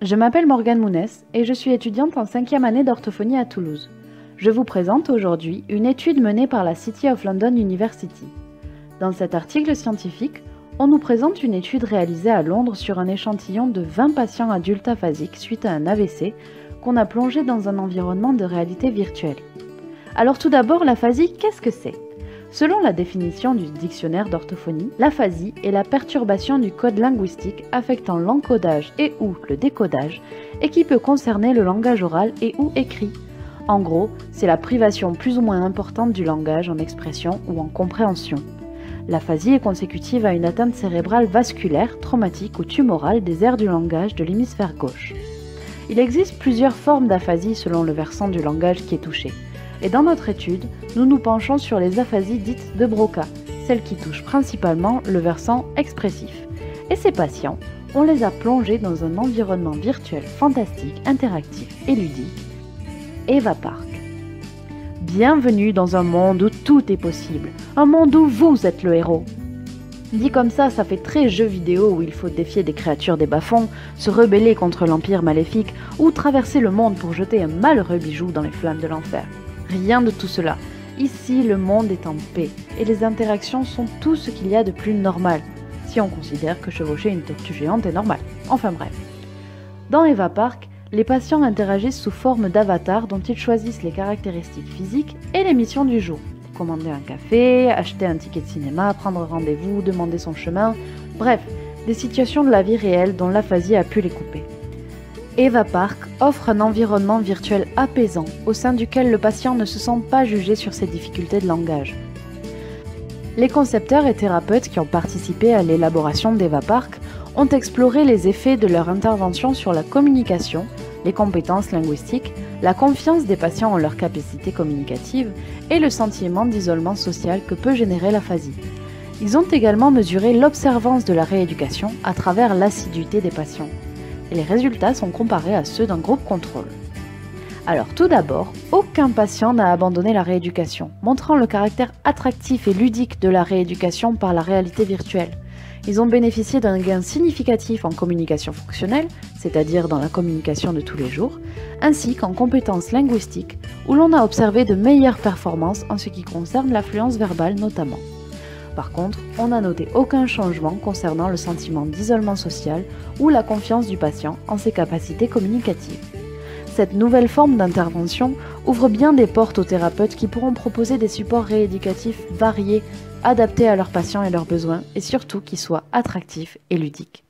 Je m'appelle Morgane Mounès et je suis étudiante en 5e année d'orthophonie à Toulouse. Je vous présente aujourd'hui une étude menée par la City of London University. Dans cet article scientifique, on nous présente une étude réalisée à Londres sur un échantillon de 20 patients adultes aphasiques suite à un AVC qu'on a plongé dans un environnement de réalité virtuelle. Alors tout d'abord, l'aphasie, qu'est-ce que c'est ? Selon la définition du dictionnaire d'orthophonie, l'aphasie est la perturbation du code linguistique affectant l'encodage et ou le décodage et qui peut concerner le langage oral et ou écrit. En gros, c'est la privation plus ou moins importante du langage en expression ou en compréhension. L'aphasie est consécutive à une atteinte cérébrale vasculaire, traumatique ou tumorale des aires du langage de l'hémisphère gauche. Il existe plusieurs formes d'aphasie selon le versant du langage qui est touché. Et dans notre étude, nous nous penchons sur les aphasies dites de Broca, celles qui touchent principalement le versant expressif. Et ces patients, on les a plongés dans un environnement virtuel fantastique, interactif et ludique, Eva Park. Bienvenue dans un monde où tout est possible, un monde où vous êtes le héros. Dit comme ça fait très jeu vidéo où il faut défier des créatures des bas-fonds, se rebeller contre l'empire maléfique ou traverser le monde pour jeter un malheureux bijou dans les flammes de l'enfer. Rien de tout cela. Ici, le monde est en paix et les interactions sont tout ce qu'il y a de plus normal, si on considère que chevaucher une tortue géante est normal. Enfin bref. Dans Eva Park, les patients interagissent sous forme d'avatars dont ils choisissent les caractéristiques physiques et les missions du jour. Commander un café, acheter un ticket de cinéma, prendre rendez-vous, demander son chemin, bref, des situations de la vie réelle dont l'aphasie a pu les couper. Eva Park offre un environnement virtuel apaisant au sein duquel le patient ne se sent pas jugé sur ses difficultés de langage. Les concepteurs et thérapeutes qui ont participé à l'élaboration d'Eva Park ont exploré les effets de leur intervention sur la communication, les compétences linguistiques, la confiance des patients en leurs capacités communicatives et le sentiment d'isolement social que peut générer l'aphasie. Ils ont également mesuré l'observance de la rééducation à travers l'assiduité des patients. Et les résultats sont comparés à ceux d'un groupe contrôle. Alors tout d'abord, aucun patient n'a abandonné la rééducation, montrant le caractère attractif et ludique de la rééducation par la réalité virtuelle. Ils ont bénéficié d'un gain significatif en communication fonctionnelle, c'est-à-dire dans la communication de tous les jours, ainsi qu'en compétences linguistiques, où l'on a observé de meilleures performances en ce qui concerne l'affluence verbale notamment. Par contre, on n'a noté aucun changement concernant le sentiment d'isolement social ou la confiance du patient en ses capacités communicatives. Cette nouvelle forme d'intervention ouvre bien des portes aux thérapeutes qui pourront proposer des supports rééducatifs variés, adaptés à leurs patients et leurs besoins, et surtout qui soient attractifs et ludiques.